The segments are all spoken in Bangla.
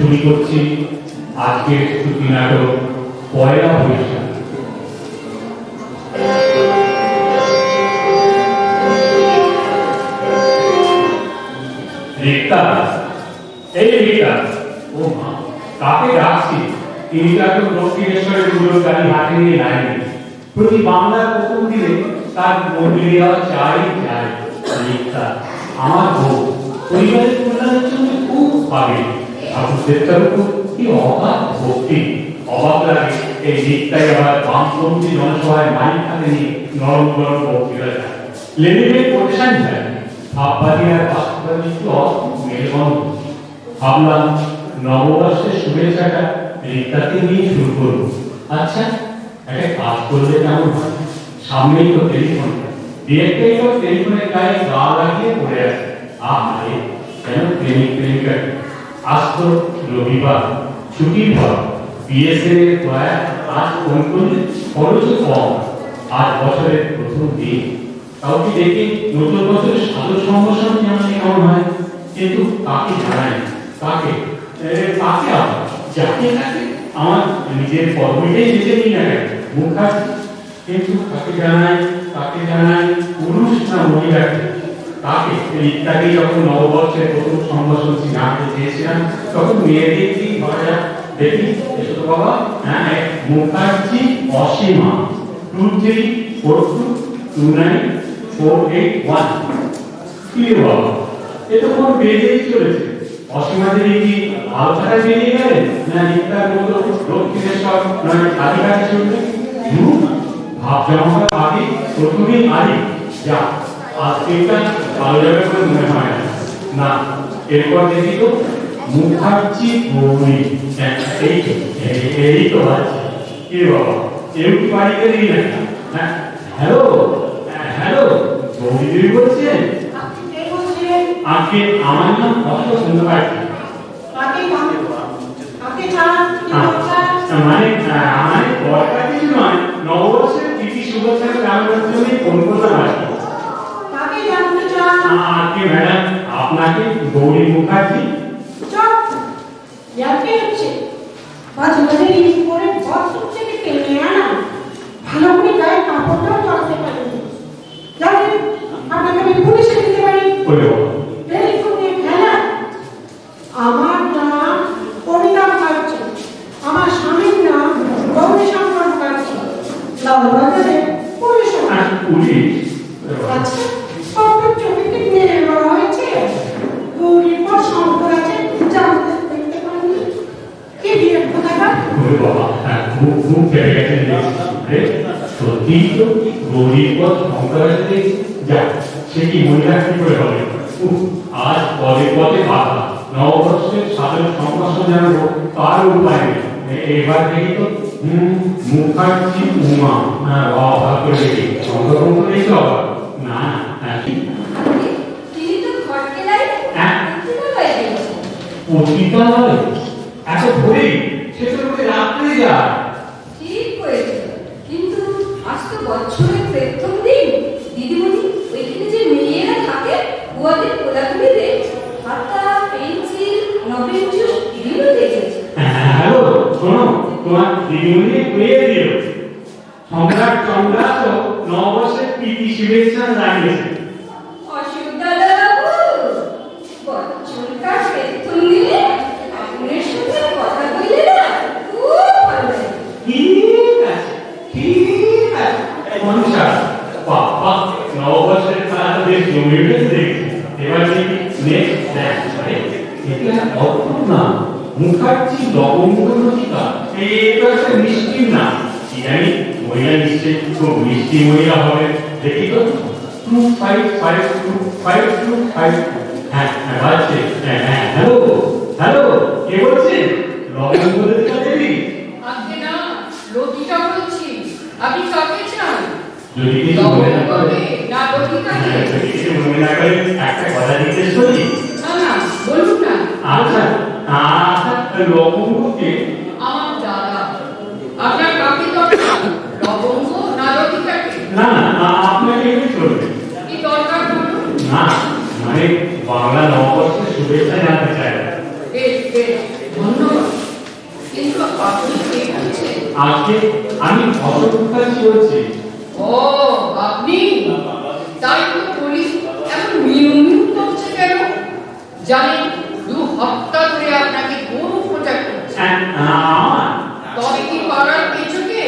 শুরু করছি আজকের শ্রুতি নাটক পয়লা বৈশাখ। রিক্তা, এই রিক্তা, ও মা, কাকে ডাকছি? তিনি তো এখন দক্ষিণেশ্বরের গুলোর গাড়ি হাতে নিয়ে লাইনে প্রতি বাংলার প্রথম দিনে তার মন্দিরে যাওয়া চাই চাই। রিক্তা আমার বউ, পরিবারের কল্যাণের জন্য খুব ভাবে। ঠাকুরদেবতার উপর কি অগাধ ভক্তি। অবাক লাগে এই রিক্তাই আবার বামপন্থী জনসভায় মাইক হাতে নিয়ে নরম নরম বক্তৃতা দেয়। লেনিনের কোটেশন দেয়, ভাববাদী আর বাস্তববাদী একটু অদ্ভুত মেলবন্ধন। ভাবলাম নববর্ষের শুভেচ্ছাটা রিক্তাকে নিয়ে শুরু করবো। আচ্ছা, একটা কাজ করলে কেমন হয়? সামনেই তো টেলিফোন, ডিরেক্টই তো টেলিফোনের গায়ে গা লাগিয়ে পড়ে আছে। আরে কেন প্রেমিক প্রেমিকা? আজ তো রবিবার, ছুটির পর বিএসএন এর প্রয়াস। আজ ফোন করলে খরচও কম। আজ বছরের প্রথম দিন, কাউকে দেখে নতুন বছরের সাদর সম্ভাষণ কেমন হয়। কিন্তু কাকে জানাই? কাকে কাকে আবার যাকে থাকে আমার নিজের পদবিটাই বেঁচে নিই না কেন, মুখার্জি। কিন্তু কাকে জানাই পুরুষ না মহিলাকে? তাকে রিক্তাকে যখন নববর্ষের প্রথম সম্ভাষণ জানতে চেয়েছিলাম, তখন মেয়েদের কি ধরা দেখি এসো তো বাবা। হ্যাঁ, মুখার্জি অসীমা 23422948 কি রে বাবা, এ তো কোন বেজেই চলেছে। অসীমাদের কি আলোচনা বেরিয়ে গেলেন না রিক্তার মতো দক্ষিণেশ্বর নয় আধিকারিক চলবে? ভাব জমা আগে প্রথমেই আগে যা আজকেরটা ভালো যাবে বলে মনে হয় না। এরপর দেখি তো মুখার্জি গৌরী, এই তো আছে। কি বাবা, কেউ কি বাড়িতে নেই নাকি? হ্যাঁ, হ্যালো হ্যালো, গৌরী দেবী বলছেন? আজকে আমার নাম কষ্ট শুনতে পাচ্ছি। মানে দরকার কিছু নয়, নববর্ষের প্রীতি শুভেচ্ছা জানানোর জন্য ফোন করলাম আর কি। আজকে ম্যাডাম আপনাকে গৌরী মুখার্জি। ভালো করে গায়ে কাপড়টাও চলতে পারেনি, জানেন আপনাকে আমি পুলিশে দিতে পারি। আমার নাম কবিতা মুখার্জি, আমার স্বামীর নাম গৌরীশঙ্কর মুখার্জি, লালবাজারে পুলিশ। আচ্ছা, আপনার ছবিতে মেয়ে বলা হয়েছে, গৌরীর পর শঙ্কর আছে, জানতে দেখতে পারেনি। কি দিয়ে কোথায় খুব ফেলে গেছেন। সত্যি তো গৌরীর পর শঙ্কর আছে, যা সে কি মহিলা কি করে হবে? আজ পদে পদে বাধা, নববর্ষের সাধারণ সম্ভাষণ জানাবো তার উপায় নেই। এবার দেখি তো মুখার্জি উমা, ভাগ করে দেখি সংগ্রহ নেই তো আবার না। পতিতালয় এত ভোরে, সে তো রাত্রে যায়। ঠিক হয়েছে, কিন্তু আজ তো বছরের প্রথম দিন। দিদিমণি, ওইখানে যে মেয়েরা থাকে ওদের কোলাকুলিতে খাতা, পেন্সিল, নভেল জুস এগুলো দেখেছে। হ্যালো, শোনো, তোমার দিদিমণি পেয়ে দিল। সম্রাট চন্দ্রাস নববর্ষের প্রীতি শুভেচ্ছা জানিয়েছে। অসুবিধা বাবু, বছরকার প্রথম দিনে আপনার সাথে কথা বললে না খুব ভালো লাগে। ঠিক আছে, ঠিক আছে। মনুষা বাবা, নববর্ষের খেলা তো বেশ জমে উঠেছে দেখছি। এবার দেখি নেক্সট ড্যান্স। এটা অদ্ভুত না, মুখার্জি লবঙ্গ লতিকা। এটা একটা মিষ্টির নাম। কি জানি মহিলা নিশ্চয়ই খুব মিষ্টি মহিলা হবে। দেখি তো 255252। হ্যাঁ হ্যাঁ, বাজছে। হ্যাঁ হ্যাঁ, হ্যালো হ্যালো, কে বলছেন? লবঙ্গ লতিকা দেবী? আজকে না, লতিকা বলছি। আপনি কাকে চান? যদি কিছু মনে না করে, না লতিকাকে? যদি কিছু মনে না করে একটা কথা জিজ্ঞেস করি। না না, বলুন না। আচ্ছা আচ্ছা, লবঙ্গকে? আমার দাদা। আপনার কাকে দরকার, লবঙ্গ না লতিকাকে? না না, আপনাকে এমনি চলবে। কি দরকার বলুন? না মানে বাংলা নববর্ষের শুভেচ্ছা জানতে চাই। বেশ বেশ, ধন্যবাদ। কিন্তু আপনি কে বলছেন? আজকে আমি অশোক মুখার্জি বলছি। ও, আপনি? তাই তো বলি, এমন মিউ মিউ করছে কেন? জানি 2 হপ্তাহ ধরে আপনাকে গরু প্রচার করছে। আমার তবে কি পাড়ার পেছনে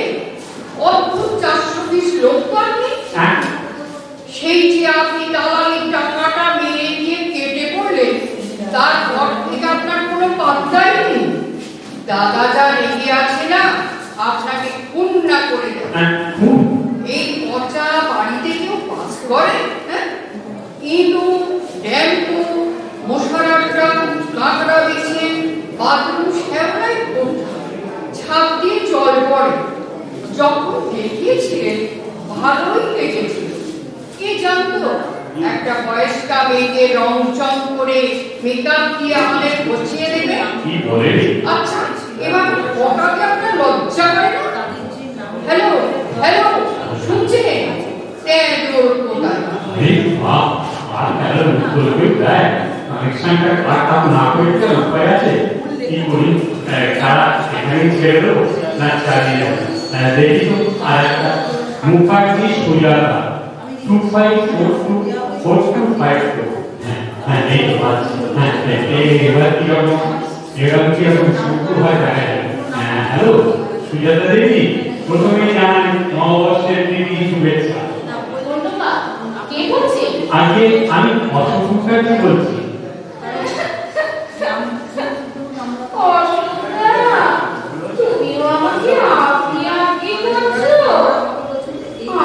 অদ্ভুত 400 পিস লোক পাননি? সেই যে আপনি দালালির টাকাটা মেরে দিয়ে কেটে পড়লেন, তারপর থেকে আপনার কোনো পাত্তাই নেই। দাদা যা রেগে আছে না, আপনাকে খুন না করে দেয়। এই পচা বাড়িতে কেউ বাস করে? হ্যাঁ, ইঁদু, ড্যাম্পু, মশারার ড্রাম, কাঁকড়া বেছে, বাথরুম শ্যাওলায় ভর্তি, ঝাঁপ দিয়ে জল পড়ে। যখন দেখিয়েছিলেন ভালোই লেগেছিল। কে জানতো একটা বয়স্কা মেয়েকে রং চং করে মেকআপ দিয়ে আমাদের বসিয়ে দেবে? কি বলে? আচ্ছা, এবার ওটাকে আপনার লজ্জা করে না? হ্যালো হ্যালো, শুনছেন? তেজোর কোথায়? এই বাপ, আর তাহলে উত্তর কেউ দেয়? কানেকশনটা কাট না করে কি উপায় আছে? কি করি? তারা এখানে ছেড়ে দেবো না চালিয়ে যাবো? দেখি তো আর একটা মুখার্জি সুজাতা 25424252। হ্যাঁ, এই তো আছে। হ্যাঁ, এবার কিরকম শুরু হয় দেখা যায়। হ্যালো সুজাতা দেবী, প্রথমেই জানাই নববর্ষের দিদি শুভেচ্ছা। ধন্যবাদ। কে বলছেন? আজকে আমি অশোক মুখার্জি বলছি। অসুবিধা, তুমিও আমাকে আপনি আপনি বলছো?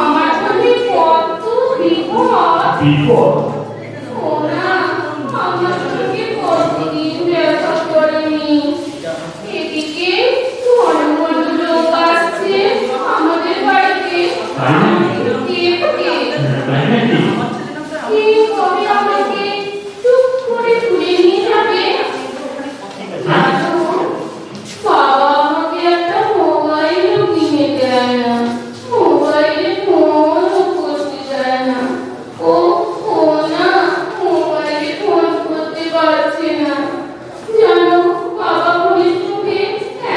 আমার মনে কত বিপদ। বিপদ? ও না, আমার সঙ্গে কতদিন দেখা করেনি। এদিকে ধর্মবন্ধ লোক আসছে আমাদের বাড়িতে। তাই নাকি? তাই নাকি? কে কবে আমাকে চুপ করে তুলে নিয়ে যাবে? বাবা আমাকে একটা মোবাইলও কিনে দেয় না, মোবাইলে ফোনও করতে দেয় না। ও ও না, মোবাইলে ফোন করতে পারছে না। জানো, বাবা পুলিশ চোখে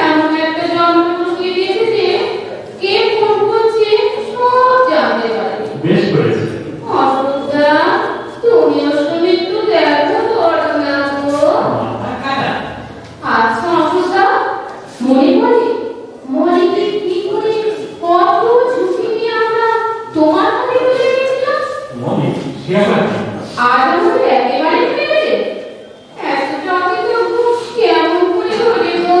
এমন একটা যন্ত্র ঢুকিয়ে দিয়েছে যে কে ফোন করছে সব জানতে পারে। বেশ করেছে। অসুবিধা, তুমি ওসবে একটু দেখা করো না গো। আচ্ছা অসুবিধা, মনে পড়ে মরিকে কি করে কত ঝুঁকি নিয়ে আমরা তোমার বাড়ি চলে গেছিলাম? মনে সে আবার কি? আজ আমাদের একেবারে ফেলে এত চকে তবু কেমন করে ধরে গো?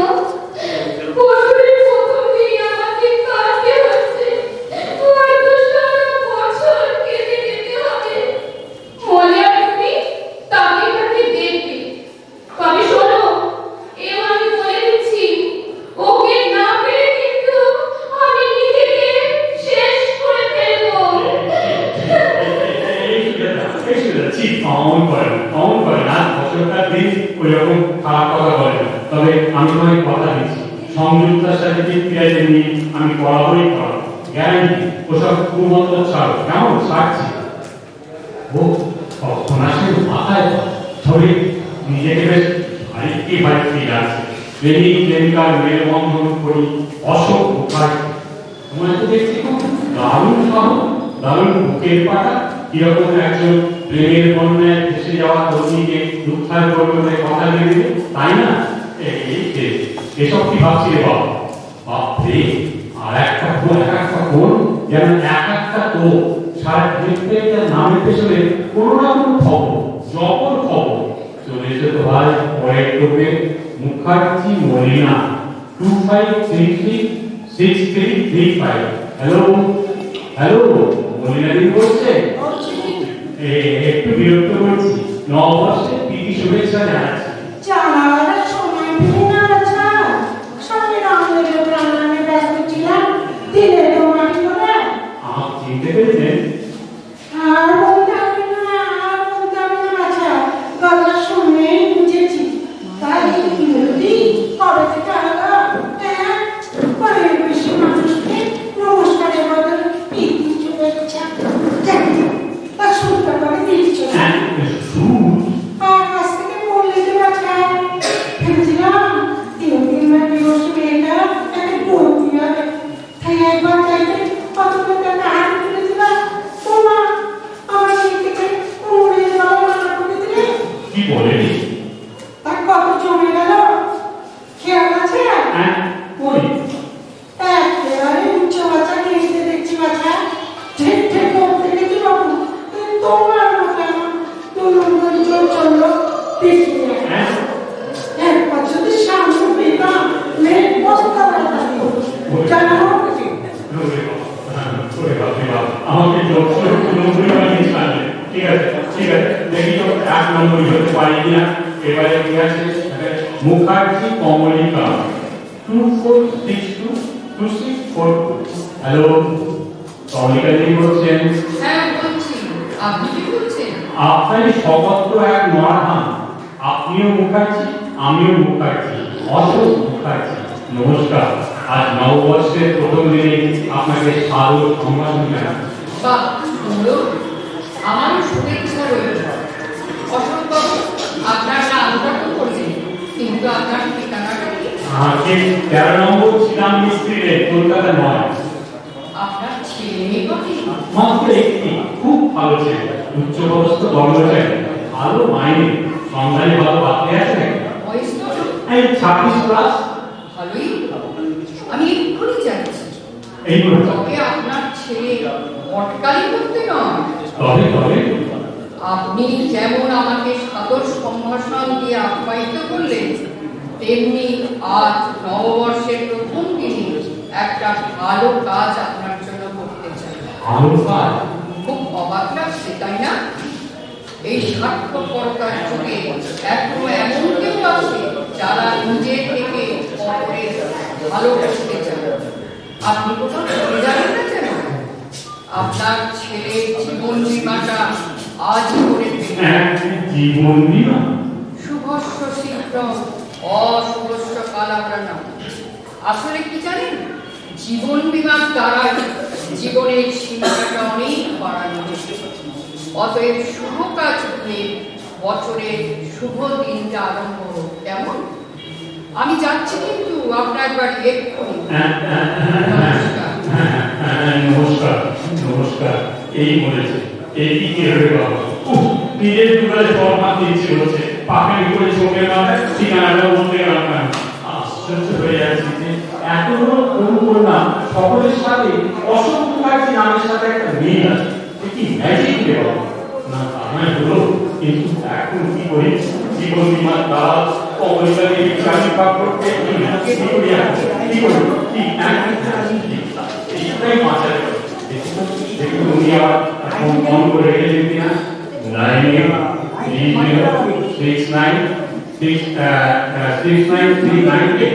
বছরের প্রথম দিন আমাকে কাঁদতে হচ্ছে, হয়তো সারা বছর কেঁদে যেতে হবে। মনে হয় তুমি তাকে তাকে দেখবে। তবে শোনো, এও আমি বলে দিচ্ছি, ওকে না পেলে কিন্তু আমি নিজেকে শেষ করে ফেলবো। অমন করে না, বছরকার দিন ওই রকম খারাপ কথা বলে না। তবে আমি তোমায় কথা দিচ্ছি, সংযুক্তার সাথে ফিরে নিয়ে আমি বরাবরই করাবো, গ্যারান্টি। ওসব কুমন্ত্র ছাড়ো, কেমন ছাড়ছি। ও কখন আসে মাথায় ধরে নিজেকে বেশ বাড়িতে লাগছে। প্রেমিক প্রেমিকার মেলবন্ধন করি অশোক মুখার্জি। তোমার তো দেখছি খুব দারুণ সহ, দারুণ বুকের পাটা। কিরকম একজন প্রেমের বন্যায় ভেসে যাওয়া তরুণীকে উদ্ধার করবে বলে কথা ভেবে, তাই না? এসব কি ভাবছি রে বাবা? বাপরে, আর একটা কোন যেন এক একটা তো সারা ক্ষেত্রে নামের পেছনে কোনো না কোনো খবর, জবর খবর চলে যেতে হয়। পরের টোপে মুখার্জি মলিনা 25336335। হ্যালো হ্যালো, মলিনা দিন বলছে? একটু বিরক্ত করছি, নববর্ষের প্রীতি শুভেচ্ছা জানাচ্ছি। জানালার সময় পেলে না আচ্ছা, সামনে রামদের উপর আমি ব্যস্ত ছিলাম, দিলে তো মাটি করে। আমার চিনতে পেরেছেন? আর বলতে হবে না, আচ্ছা, গলার শুনে বুঝেছি। তাই বিরোধী কবে থেকে আলাদা? হ্যাঁ, পরের বেশি মানুষকে নমস্কারের বদলে প্রীতি শুভেচ্ছা জানিয়ে তা শুনতে পারে দিচ্ছ। সুর? আর কাছ থেকে বললে তো আচ্ছা প্রতিমা দিবস মেয়েটা একটা বন্দি হবে, তাই একবার চাইতে কত টাকা হাত তুলেছিলাম, তোমার আমার এই থেকে উড়ে যাওয়া মানা করে দিলে, কি বলেনি? তার কত জমে গেল খেয়াল আছে? হ্যাঁ, কই? একেবারে উচ্চ বাচ্চা কিনতে দেখছি বাচ্চা, ঠিক ঠিক বলতে গেছি বাবু, তোমার মতো আমার দুর্গম জোর চললো পিছিয়ে। হ্যাঁ, একবার যদি সামনে পেতাম মেয়ে বস্তা বাড়ি জানা হোক আমাকে নম্বরই বানিয়ে ছাড়লে। ঠিক আছে, ঠিক আছে, দেখি তো 1 নম্বরই হতে পারি কিনা। এবারে কি আছে? মুখার্জি কমলিকা 24622642। হ্যালো, কমলিকা জি বলছেন? হ্যাঁ বলছি, আপনি কি বলছেন? আপনারই স্বগত এক নরাধাম। আপনিও মুখার্জি, আমিও মুখার্জি, অশোক মুখার্জি। নমস্কার। আজ নববর্ষের প্রথম দিনে আপনাকে সাদর সম্ভাষণ জানাই। বাহ, সুন্দর। আমারও শুভেচ্ছা রইল। অশোকবাবু, আপনার নামটা তো করলেন, কিন্তু আপনার ঠিকানাটা কি? ঠিক 13 নম্বর শ্রীরাম মিস্ত্রি লেন, কলকাতা 9। আপনার ছেলে মেয়ে কটি? মাত্র একটি, খুব ভালো ছেলে, উচ্চপদস্থ কর্মচারী, ভালো মাইনে, সন্ধানে ভালো পাত্রে আছে। বয়স কত? এই 26+। ভালোই, আমি এক্ষুনি যাচ্ছি। এই করে তবে আপনার ছেলে অটকালি করতে নয়। তবে তবে আপনি যেমন আমাকে সাদর সম্ভাষণ দিয়ে আপ্যায়িত করলেন, তেমনি আজ নববর্ষের প্রথম দিনে একটা ভালো কাজ আপনার জন্য করতে চাই। ভালো কাজ? খুব অবাক লাগছে, তাই না? এই স্বার্থপরতার যুগে এখনো এমন কেউ আছে যারা নিজের থেকে অপরের ভালো করতে চায়। আপনি কোথাও চলে যাবেন না কেন? আপনার ছেলের জীবন বীমাটা আজ করে ফেলুন। জীবন বীমা? শুভস্য শীঘ্র অশুভস্য কালাপ্রাণম। আসলে কি জানেন, জীবন বীমার দ্বারা জীবনের সীমাটা অনেক বাড়ানো যায়। অতএব শুভ কাজ দিয়ে বছরের শুভ দিনটা আরম্ভ হোক। কেমন? আমি যাচ্ছি কিন্তু আপনার বাড়ি এক্ষুনি। নমস্কার। নমস্কার, নমস্কার। এই বলেছে, এই কি কেড়ে বাবা, নিজের দুগালে জল মারতে ইচ্ছে হচ্ছে, পাখানি করে চোখের মাথায় ঠিকানাটা বলতে গেলাম না। আশ্চর্য হয়ে যাচ্ছি যে এত বড় করুণা সকলের সাথে অশোক মুখার্জি নামের সাথে একটা মিল আছে। এ কি ম্যাজিক রে বাবা? না আমার হলো, কিন্তু এখন কি করি? জীবন বীমার কাজ কমলিকাকে চাকরি পাক করতে কি করি এখন? কি করি? কি এইটাই মাথায় দেখুন, উনি আবার এখন ফোন করে রেখেছেন কিনা? 9830696939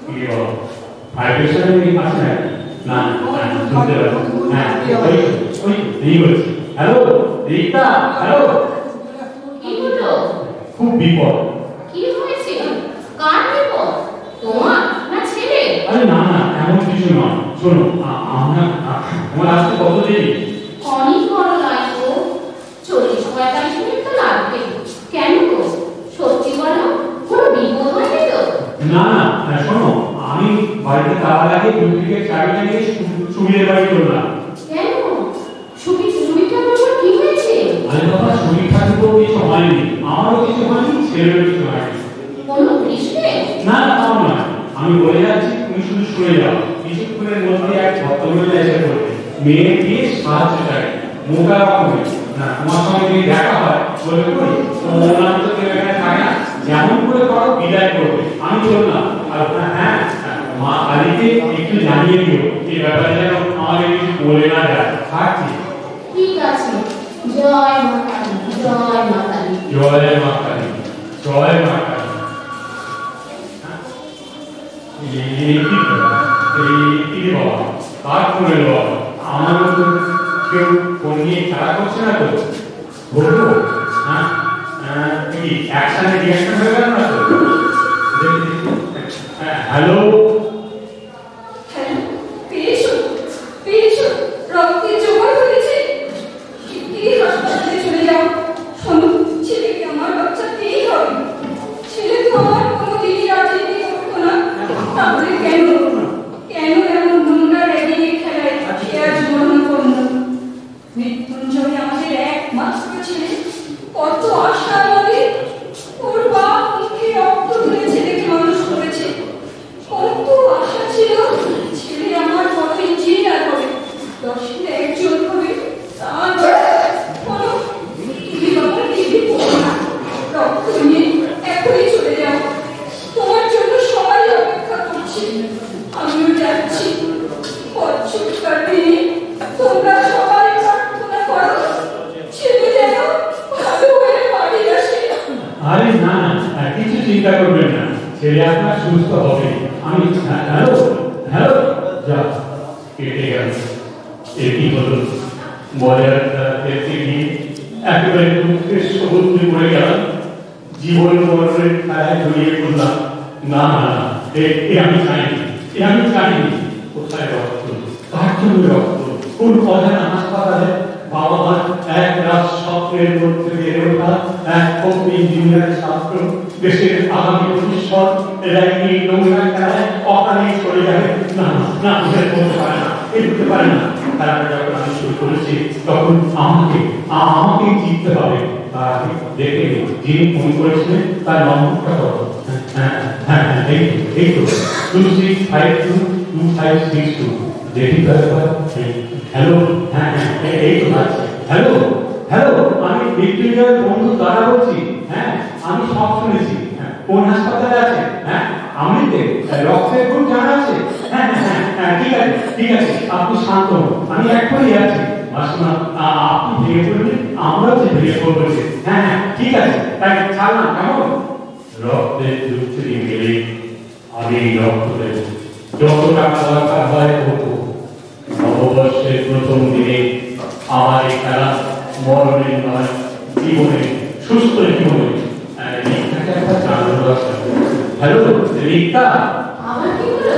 কি বলো? ভাইব্রেশন কি আছে না? না শুনতে পাচ্ছি। হ্যাঁ, ওই এই বলছি। Hello Rita, hello. কি হলো? খুব বিপদ। কি হয়েছে? কার বিপদ? তোমার না ছেলে? আরে না না, এমন কিছু নয়। শোনো, আমার আসতে কত দেরি? অনেক বড় লাগতো, 40-45 মিনিট তো লাগবে। কেন গো? সত্যি বলো, কোনো বিপদ হয়নি তো? না না, শোনো, আমি বাড়িতে তালা লাগিয়ে ডুপ্লিকেট চাবিটা নিয়ে সুবিধের বাড়ি করলাম। কেন? সুবিধা তোমার কি হয়েছে? আরে বাবা, শরীর খারাপ তো কিছু হয়নি, আমারও কিছু হয়নি, ছেলেরও কিছু হয়নি। কোনো কৃষ্ণে? না না, তাও না, আমি বলে যাচ্ছি, তুমি শুধু শুনে যাও। কিছুক্ষণের মধ্যে এক ভদ্রমহিলা এসে পড়বে, মেয়ে দিয়ে সাহায্য চাই, মোটা রকমের। না, তোমার সঙ্গে যদি দেখা হয় বলে করি, ওনার তো কেউ এখানে থাকে না, যেমন করে করো বিদায় করবে। আমি বললাম, আর হ্যাঁ, মা কালীকে একটু জানিয়ে দিও এই ব্যাপারে, যেন আমাকে কিছু বলে না যায়। থাকছি। ঠিক আছে। জয় মা কালী, জয় মা কালী। জয় মা কালী, জয় মা কালী। বাবা কার ফোনে বাবা? আমার তো কেউ ফোন নিয়ে খেলা করছে না তো? বলবো? হ্যাঁ, কি অ্যাকশনে রিঅ্যাকশন হয়ে গেল না তো? হ্যালো, পেয়েছো? পেয়েছো? রক্তের জোগাড় হয়েছে? শিগগিরই হাসপাতালে চলে যাও। শোনো, ছেলেকে আমার বাচ্চা পেয়েই হবে। ছেলে তো আমার কোনোদিনই রাজনীতি তাহলে কেন কেন এমন নোংরা রেডিয়ে খেলায় সে আজ মরণ করল? মৃত্যুঞ্জয় আমাদের একমাত্র ছেলে, কত আশা আমাদের। ওর বাপ মুখে রক্ত তুলেছে দেখে মানুষ করেছে, কত আশা ছিল ছেলে আমার বড় ইঞ্জিনিয়ার হবে, 10-এর একজন হবে। তা নয়, কোনো টিভি পড়ো না, রক্ত নিয়ে এখনই চলে যাও। তোমার জন্য সবাই অপেক্ষা করছে, আমিও যাচ্ছি। পশ্চিমকার দিনে তোমরা সবাই প্রার্থনা করো ছেলে যেন ভালো হয়ে বাড়ি আসে। আরে না না, কিছু চিন্তা করবেন না, ছেলে আপনার সুস্থ হবে। আমি হ্যালো হ্যালো যা কেটে গেল। এটি হলো মজার দেখতে গিয়ে একেবারে দুঃখের সমুদ্রে পড়ে গেলাম, জীবন মরণের খেলায় জড়িয়ে পড়লাম। না না না, এ আমি চাইনি, এ আমি চাইনি। কোথায় রক্ত, কার জন্য রক্ত, কোন অজানা হাসপাতালে বাবা মার এক রাত স্বপ্নের মধ্যে বেড়ে ওঠা এক কবি ইঞ্জিনিয়ার ছাত্র দেশের আগামী ভবিষ্যৎ র্যাঙ্কিং নোংরা খেলায় অকালে চলে যাবে। না না, এটা করতে পারে না, এটা করতে পারে না। খেলাটা যখন আমি শুরু করেছি তখন আমাকে জিততে হবে। আর দেখে যিনি ফোন করেছিলেন তার নম্বরটা কত? হ্যাঁ হ্যাঁ হ্যাঁ, এই তো 26522562 দেখি তারপর। হ্যালো হ্যাঁ হ্যাঁ, এই তো আছে। হ্যালো হ্যালো, আমি ভিক্টোরিয়ার বন্ধু দ্বারা বলছি। হ্যাঁ আমি সব শুনেছি। কোন হাসপাতালে আছে? হ্যাঁ আমৃতে রক্তের গ্রুপ জানা আছে? হ্যাঁ হ্যাঁ হ্যাঁ, ঠিক আছে ঠিক আছে, আপনি শান্ত হন, আমি এখনই যাচ্ছি। মাসিমা আপনি ভেঙে পড়বেন, আমরাও যে ভেঙে পড়বো। হ্যাঁ হ্যাঁ ঠিক আছে, তাই ছাড়লাম কেমন? রক্তের গ্রুপ থেকে গেলে আমি রক্ত দেব, যত টাকা দরকার হয় করবো। নববর্ষের প্রথম দিনে আমার এই খেলা মরণের নয়, জীবনে, সুস্থ জীবনে। রিক্তাকে একবার জানানো দরকার। হ্যালো রিক্তা। আমার কি হলো?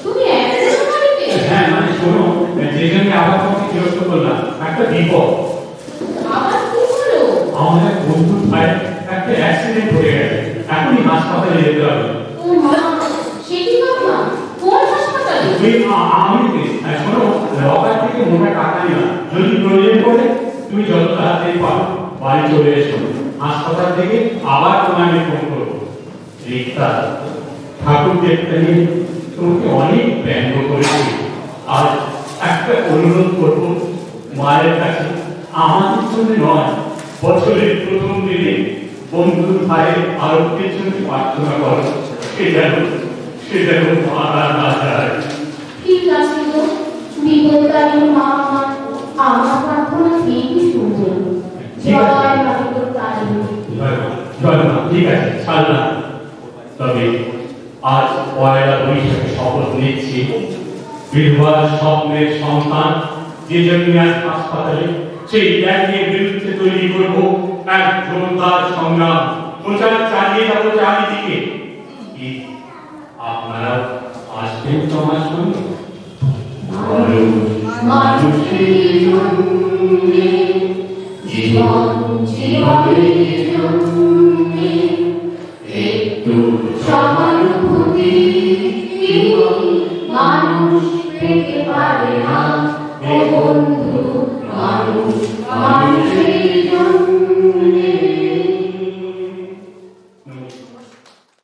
তুমি একা বাড়িতে? হ্যাঁ মানে শোনো, যে জন্য আবার তোমাকে বিরক্ত করলাম, একটা বিপদ। আবার কি হলো? আমার এক বন্ধুর ভাই একটা অ্যাক্সিডেন্ট হয়ে গেছে, এখনই হাসপাতালে যেতে হবে। ও মা, সে কি কথা? কোন হাসপাতালে? আমি শোনো, লকার থেকে মোটা টাকা নিলাম, যদি প্রয়োজন পড়ে তুমি যত তাড়াতাড়ি পারো বাড়ি চলে এসো। হাসপাতাল থেকে আবার তোমাকে ফোন করবো। রিক্তা, ঠাকুর দেখতে নিয়ে তোমাকে অনেক ব্যঙ্গ করেছি। আর একটা অনুরোধ করবো মায়ের কাছে, আমাদের জন্য নয়, বছরের প্রথম দিনে বন্ধুর ভাইয়ের আরোগ্যের জন্য প্রার্থনা করো। সে যেন মারা না যায়। ঠিক আছে গো, বিপদকারী মা আমার প্রার্থনা ঠিকই শুনবেন। জয় মাতৃ কালী। জয় মা, ঠিক আছে ছাড়লাম। তবে আজ পয়লা বৈশাখে শপথ নিচ্ছি, বিধবার স্বপ্নের সন্তান যে জন্য আজ হাসপাতালে, সেই ত্যাগের বিরুদ্ধে তৈরি করব এক জোরদার সংগ্রাম। প্রচার চালিয়ে যাবো চারিদিকে। কি আপনারা আসবেন তো আমার সঙ্গে? মানুষের জন্যে, জীবন জীবনের জন্যে একটু সহানুভূতি মানুষ পেতে পারে না। ও বন্ধু, মানুষ মানুষের জন্য